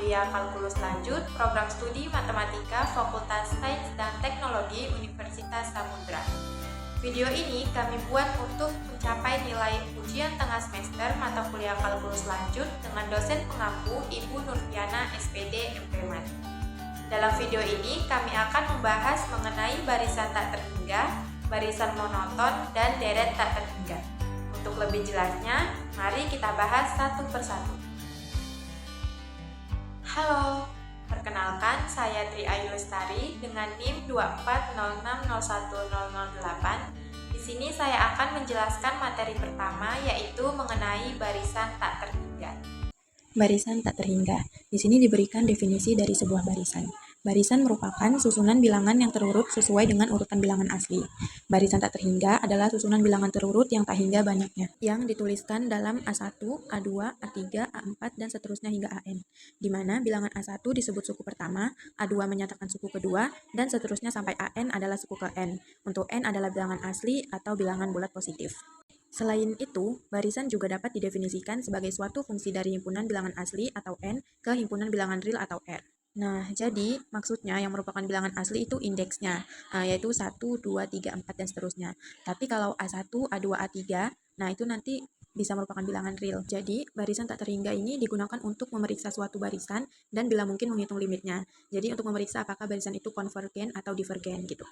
kuliah kalkulus lanjut program studi matematika Fakultas Sains dan Teknologi Universitas Samudra. Video ini kami buat untuk mencapai nilai ujian tengah semester mata kuliah kalkulus lanjut dengan dosen pengampu Ibu Nurfiana SPD MPMat. Dalam video ini kami akan membahas mengenai barisan tak terhingga, barisan monoton, dan deret tak terhingga. Untuk lebih jelasnya, mari kita bahas satu persatu. Halo, perkenalkan saya Tri Ayu Lestari dengan NIM 240601008. Di sini saya akan menjelaskan materi pertama yaitu mengenai barisan tak terhingga. Barisan tak terhingga. Di sini diberikan definisi dari sebuah barisan. Barisan merupakan susunan bilangan yang terurut sesuai dengan urutan bilangan asli. Barisan tak terhingga adalah susunan bilangan terurut yang tak hingga banyaknya, yang dituliskan dalam A1, A2, A3, A4, dan seterusnya hingga AN, di mana bilangan A1 disebut suku pertama, A2 menyatakan suku kedua, dan seterusnya sampai AN adalah suku ke N. Untuk N adalah bilangan asli atau bilangan bulat positif. Selain itu, barisan juga dapat didefinisikan sebagai suatu fungsi dari himpunan bilangan asli atau N ke himpunan bilangan real atau R. Nah, jadi maksudnya yang merupakan bilangan asli itu indeksnya, yaitu 1, 2, 3, 4, dan seterusnya. Tapi kalau A1, A2, A3, nah itu nanti bisa merupakan bilangan real. Jadi, barisan tak terhingga ini digunakan untuk memeriksa suatu barisan dan bila mungkin menghitung limitnya. Jadi, untuk memeriksa apakah barisan itu konvergen atau divergen gitu.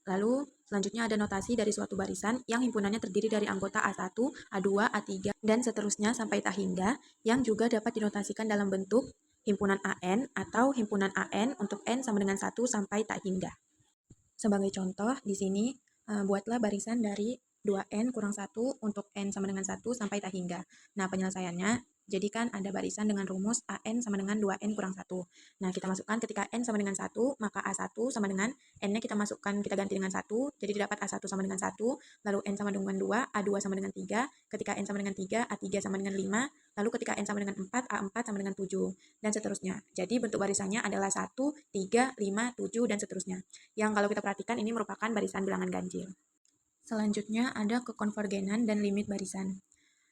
Lalu, selanjutnya ada notasi dari suatu barisan yang himpunannya terdiri dari anggota A1, A2, A3, dan seterusnya sampai tak hingga, yang juga dapat dinotasikan dalam bentuk himpunan AN atau himpunan AN untuk N sama dengan 1 sampai tak hingga. Sebagai contoh, di sini buatlah barisan dari 2N kurang 1 untuk N sama dengan 1 sampai tak hingga. Nah, penyelesaiannya, jadikan ada barisan dengan rumus AN sama dengan 2N kurang 1. Nah, kita masukkan ketika N sama dengan 1, maka A1 sama dengan N-nya kita masukkan, kita ganti dengan 1, jadi dapat A1 sama dengan 1, lalu N sama dengan 2, A2 sama dengan 3, ketika N sama dengan 3, A3 sama dengan 5, lalu ketika N sama dengan 4, A4 sama dengan 7, dan seterusnya. Jadi bentuk barisannya adalah 1, 3, 5, 7, dan seterusnya. Yang kalau kita perhatikan ini merupakan barisan bilangan ganjil. Selanjutnya ada kekonvergenan dan limit barisan.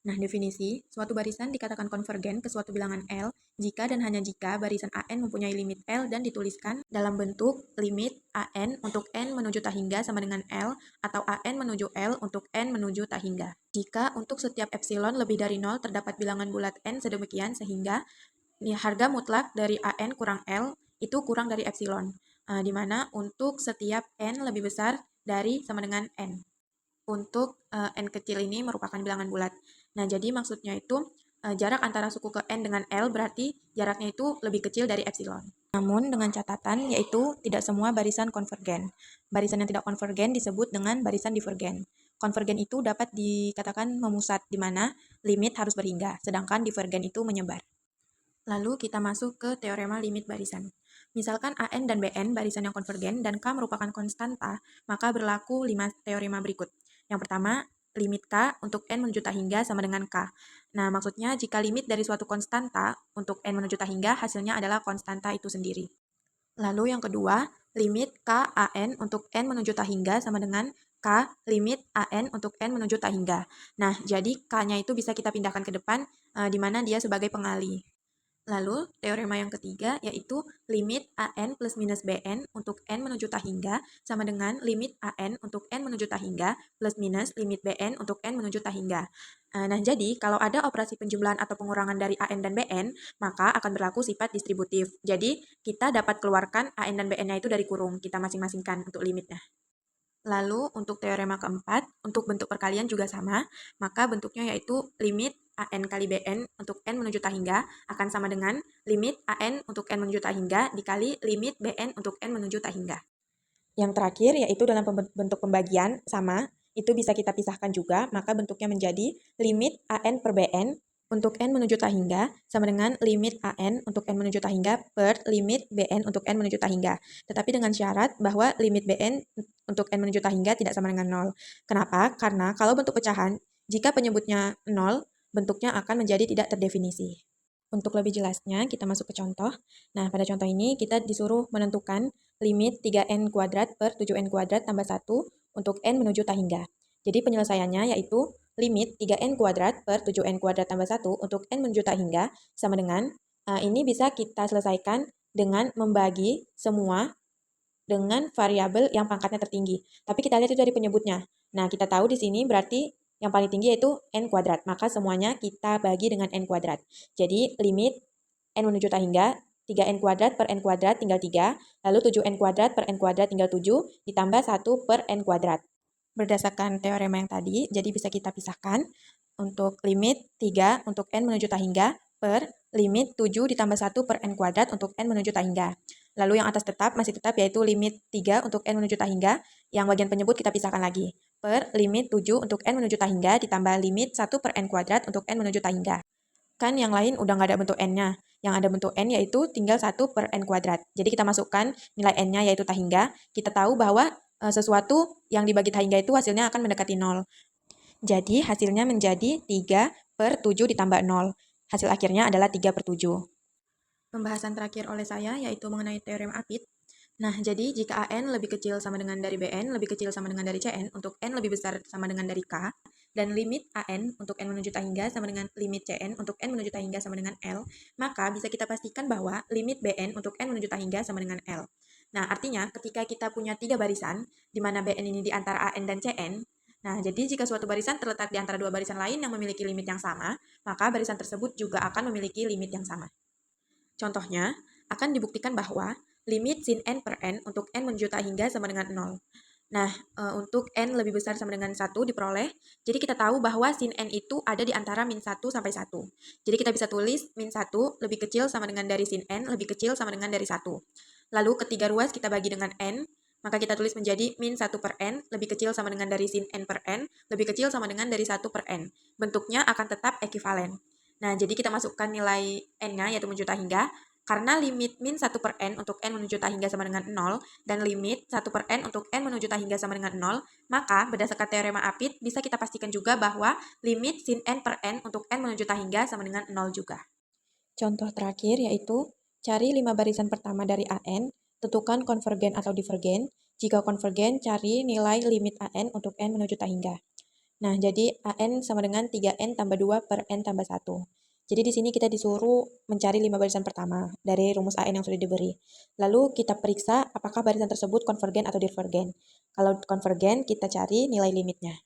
Nah, definisi, suatu barisan dikatakan konvergen ke suatu bilangan L jika dan hanya jika barisan AN mempunyai limit L dan dituliskan dalam bentuk limit AN untuk N menuju tak hingga sama dengan L atau AN menuju L untuk N menuju tak hingga. Jika untuk setiap epsilon lebih dari 0 terdapat bilangan bulat N sedemikian sehingga harga mutlak dari AN kurang L itu kurang dari epsilon, di mana untuk setiap N lebih besar dari sama dengan N. Untuk N kecil ini merupakan bilangan bulat. Nah, jadi maksudnya itu jarak antara suku ke N dengan L berarti jaraknya itu lebih kecil dari epsilon. Namun dengan catatan yaitu tidak semua barisan konvergen. Barisan yang tidak konvergen disebut dengan barisan divergen. Konvergen itu dapat dikatakan memusat di mana limit harus berhingga, sedangkan divergen itu menyebar. Lalu kita masuk ke teorema limit barisan. Misalkan AN dan BN barisan yang konvergen dan K merupakan konstanta, maka berlaku 5 teorema berikut. Yang pertama, limit K untuk N menuju tak hingga sama dengan K. Nah, maksudnya jika limit dari suatu konstanta untuk N menuju tak hingga, hasilnya adalah konstanta itu sendiri. Lalu yang kedua, limit K AN untuk N menuju tak hingga sama dengan K limit AN untuk N menuju tak hingga. Nah, jadi K-nya itu bisa kita pindahkan ke depan, di mana dia sebagai pengali. Lalu, teorema yang ketiga yaitu limit AN plus minus BN untuk N menuju tak hingga sama dengan limit AN untuk N menuju tak hingga plus minus limit BN untuk N menuju tak hingga. Nah, jadi kalau ada operasi penjumlahan atau pengurangan dari AN dan BN, maka akan berlaku sifat distributif. Jadi, kita dapat keluarkan AN dan BN-nya itu dari kurung, kita masing-masingkan untuk limitnya. Lalu, untuk teorema keempat, untuk bentuk perkalian juga sama, maka bentuknya yaitu limit AN kali BN untuk N menuju tak hingga akan sama dengan limit AN untuk N menuju tak hingga dikali limit BN untuk N menuju tak hingga. Yang terakhir yaitu dalam bentuk pembagian sama, itu bisa kita pisahkan juga, maka bentuknya menjadi limit AN per BN untuk N menuju tak hingga sama dengan limit AN untuk N menuju tak hingga per limit BN untuk N menuju tak hingga. Tetapi dengan syarat bahwa limit BN untuk N menuju tak hingga tidak sama dengan 0. Kenapa? Karena kalau bentuk pecahan, jika penyebutnya 0, bentuknya akan menjadi tidak terdefinisi. Untuk lebih jelasnya, kita masuk ke contoh. Nah, pada contoh ini kita disuruh menentukan limit 3N kuadrat per 7N kuadrat tambah 1 untuk N menuju tak hingga. Jadi penyelesaiannya yaitu limit 3N kuadrat per 7N kuadrat tambah 1 untuk N menuju tak hingga sama dengan Ini bisa kita selesaikan dengan membagi semua dengan variabel yang pangkatnya tertinggi. Tapi kita lihat itu dari penyebutnya. Nah, kita tahu di sini berarti yang paling tinggi yaitu n kuadrat. Maka semuanya kita bagi dengan n kuadrat. Jadi limit n menuju tak hingga 3n kuadrat per n kuadrat tinggal 3. Lalu 7n kuadrat per n kuadrat tinggal 7 ditambah 1 per n kuadrat. Berdasarkan teorema yang tadi, jadi bisa kita pisahkan untuk limit 3 untuk n menuju tak hingga per limit 7 ditambah 1 per n kuadrat untuk n menuju tak hingga. Lalu yang atas masih tetap yaitu limit 3 untuk n menuju tak hingga, yang bagian penyebut kita pisahkan lagi, per limit 7 untuk n menuju tak hingga ditambah limit 1 per n kuadrat untuk n menuju tak hingga. Kan yang lain udah nggak ada bentuk n-nya, yang ada bentuk n yaitu tinggal 1 per n kuadrat. Jadi kita masukkan nilai n-nya yaitu tak hingga, kita tahu bahwa sesuatu yang dibagi tak hingga itu hasilnya akan mendekati 0. Jadi hasilnya menjadi 3 per 7 ditambah 0. Hasil akhirnya adalah 3 per 7. Pembahasan terakhir oleh saya yaitu mengenai teorem Apit. Nah, jadi jika AN lebih kecil sama dengan dari BN, lebih kecil sama dengan dari CN, untuk N lebih besar sama dengan dari K, dan limit AN untuk N menuju tak hingga sama dengan limit CN untuk N menuju tak hingga sama dengan L, maka bisa kita pastikan bahwa limit BN untuk N menuju tak hingga sama dengan L. Nah, artinya ketika kita punya 3 barisan, di mana BN ini di antara AN dan CN, nah, jadi jika suatu barisan terletak di antara 2 barisan lain yang memiliki limit yang sama, maka barisan tersebut juga akan memiliki limit yang sama. Contohnya, akan dibuktikan bahwa limit sin n per n untuk n menuju tak hingga sama dengan 0. Nah, untuk n lebih besar sama dengan 1 diperoleh, jadi kita tahu bahwa sin n itu ada di antara min 1 sampai 1. Jadi kita bisa tulis min 1 lebih kecil sama dengan dari sin n, lebih kecil sama dengan dari 1. Lalu ketiga ruas kita bagi dengan n, maka kita tulis menjadi min 1 per n, lebih kecil sama dengan dari sin n per n, lebih kecil sama dengan dari 1 per n. Bentuknya akan tetap ekivalen. Nah, jadi kita masukkan nilai n-nya yaitu menuju tak hingga, karena limit min 1 per n untuk n menuju tak hingga sama dengan 0, dan limit 1 per n untuk n menuju tak hingga sama dengan 0, maka berdasarkan teorema Apit bisa kita pastikan juga bahwa limit sin n per n untuk n menuju tak hingga sama dengan 0 juga. Contoh terakhir yaitu, cari 5 barisan pertama dari AN, tentukan konvergen atau divergen. Jika konvergen, cari nilai limit AN untuk n menuju tak hingga. Nah, jadi AN sama dengan 3n tambah 2 per n tambah 1. Jadi di sini kita disuruh mencari 5 barisan pertama dari rumus AN yang sudah diberi. Lalu kita periksa apakah barisan tersebut konvergen atau divergen. Kalau konvergen, kita cari nilai limitnya.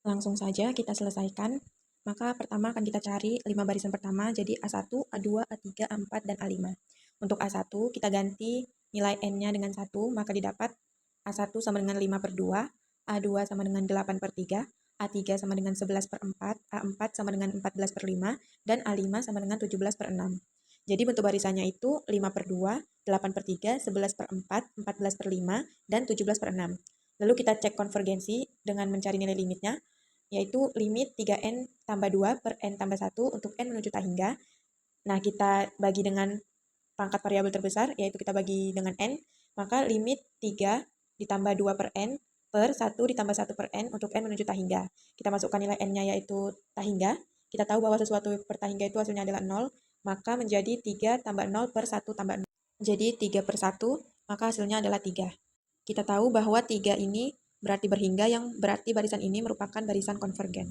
Langsung saja kita selesaikan. Maka pertama akan kita cari 5 barisan pertama, jadi A1, A2, A3, A4, dan A5. Untuk A1, kita ganti nilai n-nya dengan 1, maka didapat A1 sama dengan 5 per 2, A2 sama dengan 8 per 3, A3 sama dengan 11 per 4, A4 sama dengan 14 per 5, dan A5 sama dengan 17 per 6. Jadi bentuk barisannya itu 5 per 2, 8 per 3, 11 per 4, 14 per 5, dan 17 per 6. Lalu kita cek konvergensi dengan mencari nilai limitnya, yaitu limit 3n tambah 2 per n tambah 1 untuk n menuju tak hingga. Nah, kita bagi dengan pangkat variabel terbesar, yaitu kita bagi dengan n, maka limit 3 ditambah 2 per n per 1 ditambah 1 per n untuk n menuju tak hingga. Kita masukkan nilai n-nya yaitu tak hingga. Kita tahu bahwa sesuatu per tak hingga itu hasilnya adalah 0, maka menjadi 3 tambah 0 per 1 tambah 0. Jadi 3 per 1, maka hasilnya adalah 3. Kita tahu bahwa 3 ini berarti berhingga, yang berarti barisan ini merupakan barisan konvergen.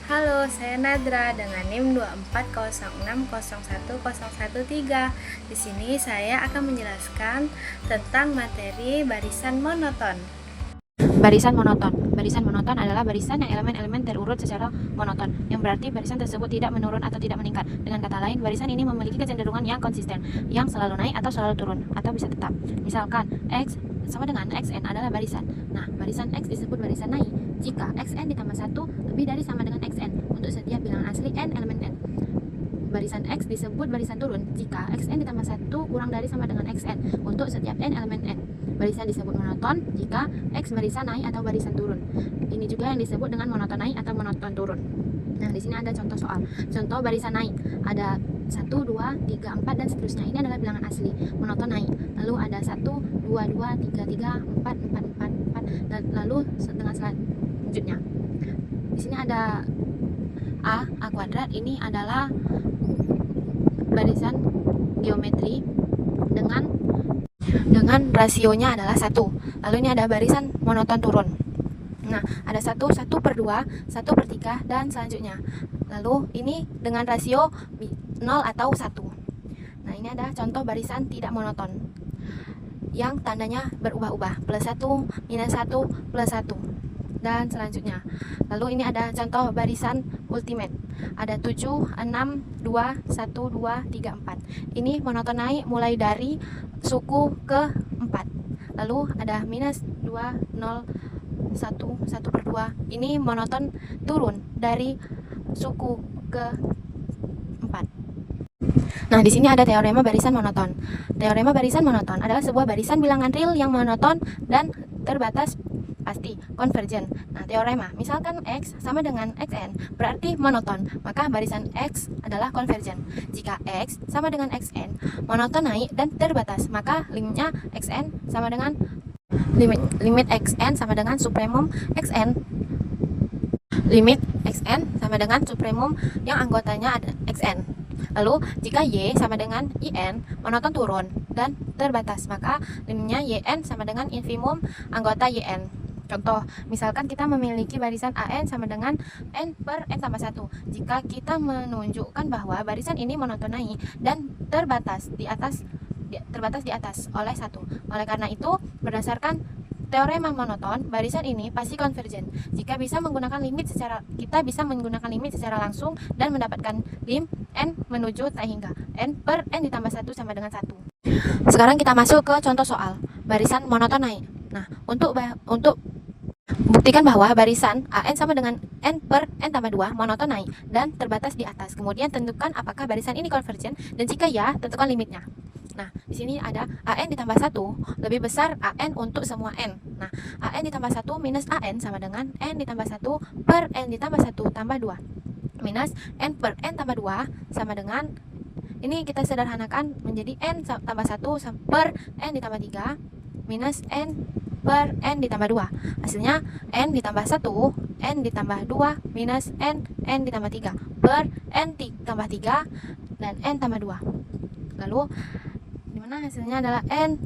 Halo, saya Nadra dengan NIM 2406011013. Di sini saya akan menjelaskan tentang materi barisan monoton. Barisan monoton. Barisan monoton adalah barisan yang elemen-elemen terurut secara monoton, yang berarti barisan tersebut tidak menurun atau tidak meningkat. Dengan kata lain, barisan ini memiliki kecenderungan yang konsisten, yang selalu naik atau selalu turun, atau bisa tetap. Misalkan, X sama dengan XN adalah barisan. Nah, barisan X disebut barisan naik jika XN ditambah 1 lebih dari sama dengan XN untuk setiap bilangan asli N elemen N. Barisan X disebut barisan turun jika XN ditambah 1 kurang dari sama dengan XN untuk setiap N elemen N. Barisan disebut monoton jika X barisan naik atau barisan turun. Ini juga yang disebut dengan monoton naik atau monoton turun. Nah, di sini ada contoh soal. Contoh barisan naik. Ada 1, 2, 3, 4, dan seterusnya. Ini adalah bilangan asli, monoton naik. Lalu ada 1, 2, 2, 3, 3, 4, 4, 4, 4, dan lalu dengan selanjutnya. Di sini ada A kuadrat. Ini adalah barisan geometri dengan rasionya adalah 1. Lalu ini ada barisan monoton turun. Nah, ada 1 per 2, 1 per 3, dan selanjutnya. Lalu ini dengan rasio 0 atau 1. Nah, ini ada contoh barisan tidak monoton yang tandanya berubah-ubah, +1, -1, +1, dan selanjutnya. Lalu ini ada contoh barisan ultimate. Ada 7, 6, 2, 1, 2, 3, 4. Ini monoton naik mulai dari suku ke 4. Lalu ada -2, 0, 1, 1/2. Ini monoton turun dari suku ke 4. Nah, di sini ada teorema barisan monoton. Teorema barisan monoton adalah sebuah barisan bilangan real yang monoton dan terbatas pasti konvergen. Nah, teorema, misalkan X sama dengan Xn berarti monoton, maka barisan X adalah konvergen. Jika X sama dengan Xn monoton naik dan terbatas, maka limitnya Xn sama dengan limit Xn sama dengan supremum Xn. Limit Xn sama dengan supremum yang anggotanya ada Xn. Lalu, jika Y sama dengan In, monoton turun dan terbatas, maka limitnya Yn sama dengan infimum anggota Yn. Contoh, misalkan kita memiliki barisan AN sama dengan N per N tambah 1. Jika kita menunjukkan bahwa barisan ini monoton naik dan terbatas di atas oleh 1. Oleh karena itu, berdasarkan teorema monoton, barisan ini pasti konvergen. Kita bisa menggunakan limit secara langsung dan mendapatkan lim n menuju tak hingga n per n ditambah 1 sama dengan 1. Sekarang kita masuk ke contoh soal barisan monoton naik. Nah, untuk buktikan bahwa barisan AN sama dengan n per n tambah 2 monoton naik dan terbatas di atas. Kemudian tentukan apakah barisan ini konvergen, dan jika ya, tentukan limitnya. Nah, di sini ada AN ditambah 1 lebih besar AN untuk semua N. Nah, AN ditambah 1 minus AN sama dengan N ditambah 1 per N ditambah 1 tambah 2. Minus N per N tambah 2 sama dengan, ini kita sederhanakan menjadi N tambah 1 per N ditambah 3 minus N per N ditambah 2. Hasilnya N ditambah 1, N ditambah 2 minus N ditambah 3 per N tambah 3 dan N tambah 2. Lalu dimana hasilnya adalah N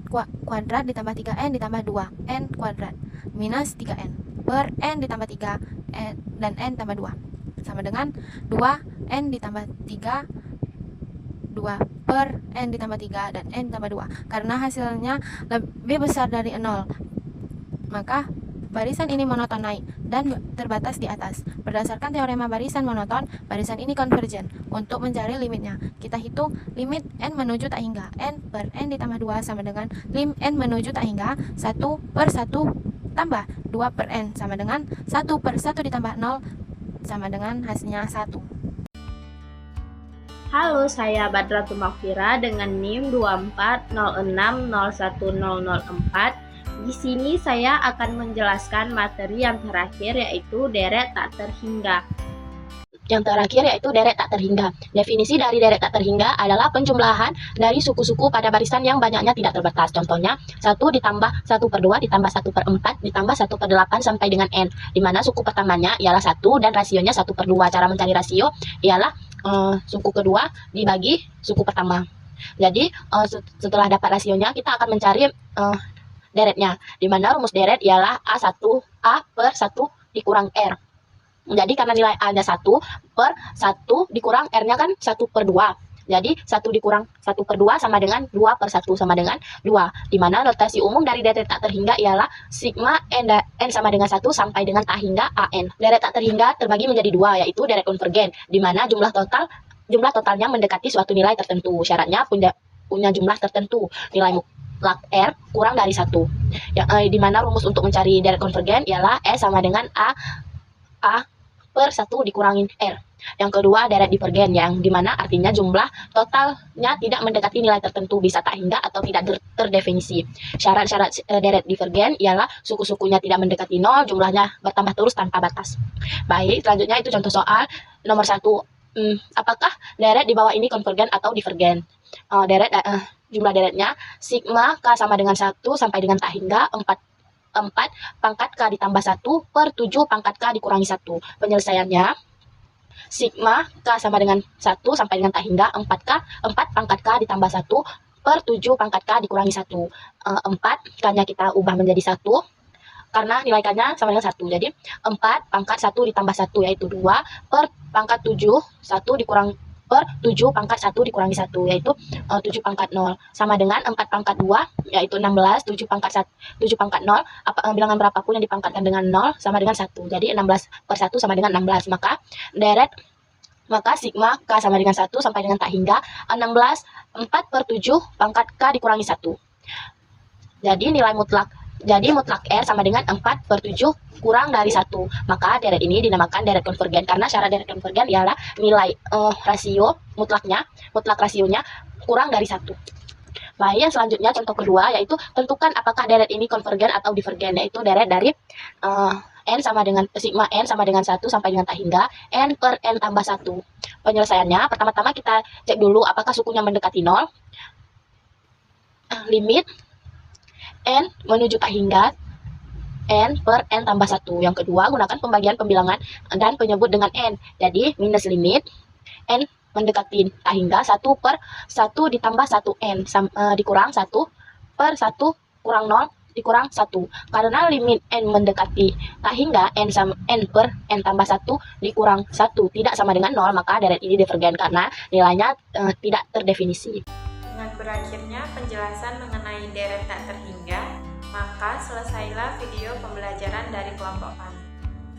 kuadrat ditambah 3N ditambah 2N kuadrat minus 3N per N ditambah 3 N dan N tambah 2 sama dengan 2N ditambah 3 2 per N ditambah 3 dan N tambah 2. Karena hasilnya lebih besar dari 0, maka barisan ini monoton naik dan terbatas di atas. Berdasarkan teorema barisan monoton, barisan ini konvergen. Untuk mencari limitnya, kita hitung limit n menuju tak hingga n per n ditambah 2 sama dengan lim n menuju tak hingga 1 per 1 tambah 2 per n sama dengan 1 per 1 ditambah 0 sama dengan hasilnya 1. Halo, saya Badratul Makfira dengan NIM 2406010004. Di sini saya akan menjelaskan materi yang terakhir, yaitu deret tak terhingga. Yang terakhir yaitu deret tak terhingga. Definisi dari deret tak terhingga adalah penjumlahan dari suku-suku pada barisan yang banyaknya tidak terbatas. Contohnya 1 ditambah 1/2 ditambah 1/4 ditambah 1/8 sampai dengan n, di mana suku pertamanya ialah 1 dan rasionya 1/2. Cara mencari rasio ialah suku kedua dibagi suku pertama. Jadi setelah dapat rasionya, kita akan mencari deretnya, di mana rumus deret ialah A per 1 dikurang R. Jadi karena nilai A-nya 1 per 1 dikurang R-nya kan 1/2. Jadi 1 dikurang 1/2 sama dengan 2 per 1 sama dengan 2. Di mana notasi umum dari deret tak terhingga ialah sigma n sama dengan 1 sampai dengan tak hingga AN. Deret tak terhingga terbagi menjadi 2, yaitu deret konvergen, di mana jumlah totalnya mendekati suatu nilai tertentu. Syaratnya punya jumlah tertentu. Nilai mutlak R kurang dari 1. Di mana rumus untuk mencari deret konvergen ialah S sama dengan A per 1 dikurangin R. Yang kedua, deret divergen, yang dimana artinya jumlah totalnya tidak mendekati nilai tertentu, bisa tak hingga atau tidak terdefinisi. Syarat-syarat deret divergen ialah suku-sukunya tidak mendekati 0, jumlahnya bertambah terus tanpa batas. Baik, selanjutnya itu contoh soal nomor 1. Apakah deret di bawah ini konvergen atau divergen? Jumlah deretnya sigma K sama dengan 1 sampai dengan tak hingga 4 pangkat K ditambah 1 per 7 pangkat K dikurangi 1. Penyelesaiannya sigma K sama dengan 1 sampai dengan tak hingga 4 pangkat K ditambah 1 per 7 pangkat K dikurangi 1. 4 K-nya kita ubah menjadi 1 karena nilai K-nya sama dengan 1. Jadi 4 pangkat 1 ditambah 1 yaitu 2 per pangkat 7 1 dikurang per 7 pangkat 1 dikurangi 1, yaitu 7 pangkat 0, sama dengan 4 pangkat 2, yaitu 16, 7 pangkat 0, bilangan berapapun yang dipangkatkan dengan 0 sama dengan 1. Jadi 16 per 1 sama dengan 16, maka sigma K sama dengan 1 sampai dengan tak hingga 16, 4 per 7 pangkat K dikurangi 1. Jadi mutlak R sama dengan 4 per 7 kurang dari 1. Maka deret ini dinamakan deret konvergen, karena syarat deret konvergen ialah nilai rasio mutlak rasionya kurang dari 1. Baik, yang selanjutnya contoh kedua yaitu tentukan apakah deret ini konvergen atau divergen, yaitu deret dari N sama dengan sigma N sama dengan 1 sampai dengan tak hingga N per N tambah 1. Penyelesaiannya, pertama-tama kita cek dulu apakah sukunya mendekati 0. Limit N menuju tak hingga N per N tambah 1. Yang kedua, gunakan pembagian pembilangan dan penyebut dengan N. Jadi, minus limit N mendekati tak hingga 1 per 1 ditambah 1N dikurang 1 per 1 kurang 0 dikurang 1. Karena limit N mendekati tak hingga N per N tambah 1 dikurang 1 tidak sama dengan 0, maka deret ini divergen karena nilainya tidak terdefinisi. Dengan berakhirnya penjelasan mengenai deret tak terhingga, maka selesailah video pembelajaran dari kelompok kami.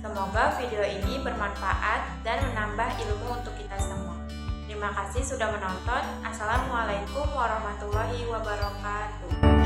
Semoga video ini bermanfaat dan menambah ilmu untuk kita semua. Terima kasih sudah menonton. Assalamualaikum warahmatullahi wabarakatuh.